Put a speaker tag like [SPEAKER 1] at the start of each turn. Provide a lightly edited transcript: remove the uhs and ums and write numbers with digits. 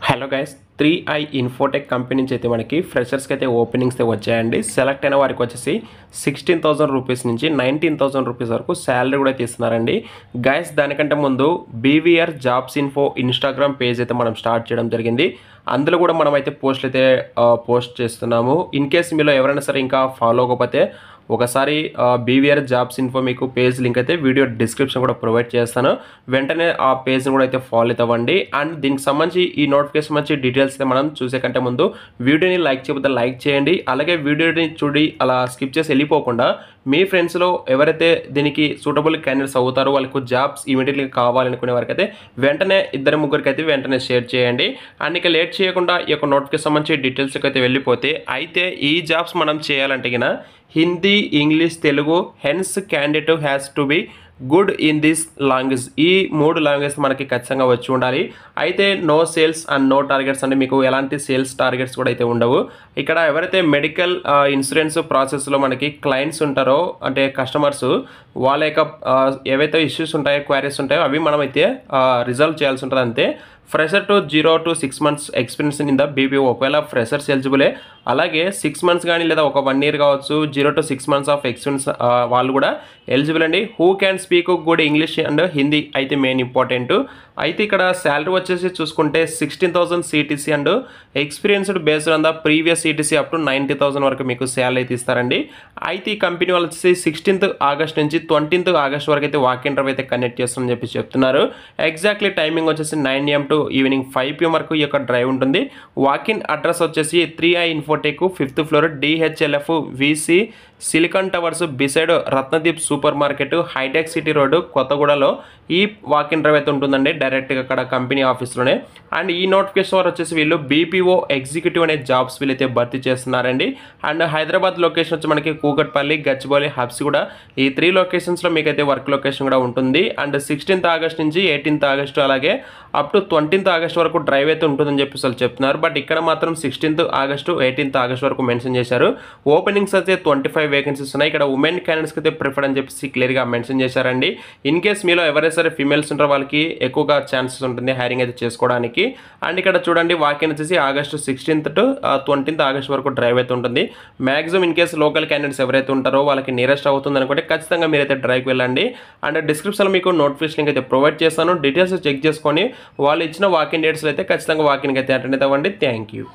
[SPEAKER 1] Hello guys 3i Infotech company నుంచి అయితే మనకి ఫ్రెషర్స్కి అయితే ఓపెనింగ్స్ అయితే వచ్చాయండి. సెలెక్ట్ అయిన వారికి వచ్చేసి 16,000 రూపీస్ నుంచి 19,000 రూపీస్ వరకు శాలరీ కూడా తీస్తున్నారండి. గైస్ దానికంటే ముందు BVR jobs info Instagram page అయితే మనం స్టార్ట్ చేయడం జరిగింది. అందులో కూడా మనం అయితే పోస్టులు అయితే పోస్ట్ చేస్తున్నాము. ఇన్ కేస్ మీలో ఎవరైనా సరే ఇంకా ఫాలో అవ్వకపోతే ఒకసారి బీవీఆర్ జాబ్స్ ఇన్ఫో మీకు పేజ్ లింక్ అయితే వీడియో డిస్క్రిప్షన్ కూడా ప్రొవైడ్ చేస్తాను. వెంటనే ఆ పేజ్ని కూడా అయితే ఫాలో అవ్వండి. అండ్ దీనికి సంబంధించి ఈ నోటిఫికేషన్ మంచి డీటెయిల్స్ అయితే మనం చూసే కంటే ముందు వీడియోని లైక్ చేయకపోతే లైక్ చేయండి. అలాగే వీడియోని చూడి అలా స్కిప్ చేసి వెళ్ళిపోకుండా మీ ఫ్రెండ్స్లో ఎవరైతే దీనికి సూటబుల్ క్యాండిడేట్స్ అవుతారో వాళ్ళకు జాబ్స్ ఇమీడియట్గా కావాలనుకునే వారికి అయితే వెంటనే ఇద్దరు ముగ్గురికి అయితే వెంటనే షేర్ చేయండి. అండ్ ఇక లేట్ చేయకుండా ఈ యొక్క నోటిఫికేషన్ సంబంధించి డీటెయిల్స్కి అయితే వెళ్ళిపోతే అయితే ఈ జాబ్స్ మనం చేయాలంటే గిన Hindi, English, Telugu, hence candidate has to be good in this language. ఈ 3 లాంగ్వేజ్ మనకి ఖచ్చితంగా వచ్చి ఉండాలి. అయితే no sales and no targets అంటే మీకు ఎలాంటి సేల్స్ టార్గెట్స్ కూడా అయితే ఉండవు. ఇక్కడ ఎవరైతే మెడికల్ ఇన్సూరెన్స్ ప్రాసెస్లో మనకి క్లయింట్స్ ఉంటారో అంటే కస్టమర్స్ వాళ్ళ యొక్క ఏవైతే ఇష్యూస్ ఉంటాయో క్వైరీస్ ఉంటాయో అవి మనమైతే రిజాల్వ్ చేయాల్సి ఉంటుంది. అంతే. Fresher to 0 to 6 months experience in the BPO ఒకవేళ ఫ్రెషర్స్ ఎలిజిబులే. అలాగే 6 months కానీ లేదా ఒక 1 year కావచ్చు 0 to 6 months ఆఫ్ ఎక్స్పీరియన్స్ వాళ్ళు కూడా ఎలిజిబుల్ అండి. Who can speak good English and Hindi అయితే మెయిన్ ఇంపార్టెంట్. అయితే ఇక్కడ శాలరీ వచ్చేసి చూసుకుంటే 16,000 CTC and experienced based on the previous CTC up to 90,000 వరకు మీకు శాలరీ అయితే ఇస్తారండి. అయితే ఈ కంపెనీ వాళ్ళు వచ్చేసి 16th August నుంచి 20th August వరకు అయితే వాక్ ఇంటర్వ్యూ అయితే కండక్ట్ చేస్తామని చెప్పి చెప్తున్నారు. ఎగ్జాక్ట్లీ టైమింగ్ వచ్చేసి 9 AM to ఈవినింగ్ 5 PM వరకు ఈ యొక్క డ్రైవ్ ఉంటుంది. వాకిన్ అడ్రస్ వచ్చేసి 3i Infotech 5th floor DHLF VC Silicon Towers beside Ratnadeep super market హైటెక్ సిటీ రోడ్ కొత్తగూడలో ఈ వాక్ ఇంటర్వ్యూ అయితే ఉంటుందండి. డైరెక్ట్గా అక్కడ కంపెనీ ఆఫీస్లోనే. అండ్ ఈ నోటిఫికేషన్ వారు వచ్చేసి వీళ్ళు బీపీఓ ఎగ్జిక్యూటివ్ అనే జాబ్స్ వీళ్ళైతే భర్తీ చేస్తున్నారండి. అండ్ హైదరాబాద్ లొకేషన్ వచ్చి మనకి కూకట్పల్లి, గచ్చిబౌలి, హబ్సిగూడ ఈ 3 లొకేషన్స్లో మీకైతే వర్క్ లొకేషన్ కూడా ఉంటుంది. అండ్ 16th August నుంచి 18th August అలాగే అప్ టు 20th August వరకు డ్రైవ్ అయితే ఉంటుందని చెప్పి వాళ్ళు చెప్తున్నారు. బట్ ఇక్కడ మాత్రం 16th August 18th August వరకు మెన్షన్ చేశారు. ఓపెనింగ్స్ అయితే 25 వేకెన్సీస్ ఉన్నాయి. ఇక్కడ ఉమెన్ క్యాండిడేట్స్కి అయితే ప్రిఫర్ అని చెప్పేసి క్లియర్గా మెన్షన్ చేశారండి. ఇన్ కేస్ మీలో ఎవరైనా సరే ఫీమేల్స్ ఉంటారో వాళ్ళకి ఎక్కువగా ఛాన్సెస్ ఉంటుంది హైరింగ్ అయితే చేసుకోవడానికి. అండ్ ఇక్కడ చూడండి వాకిన్ వచ్చేసి August 16th to 20th August వరకు డ్రైవ్ అయితే ఉంటుంది. Maximum in case local candidates ఎవరైతే ఉంటారో వాళ్ళకి నియరెస్ట్ అవుతుంది అనుకుంటే ఖచ్చితంగా మీరైతే డ్రైవ్కి వెళ్ళండి. అండ్ డిస్క్రిప్షన్లో మీకు నోటిఫికేషన్ లింక్ అయితే ప్రొవైడ్ చేస్తాను. డీటెయిల్స్ చెక్ చేసుకొని వాళ్ళు ఇచ్చిన వాకిన్ డేట్స్లో అయితే ఖచ్చితంగా వాకిన్కి అయితే అటెండ్ అవ్వండి. Thank you.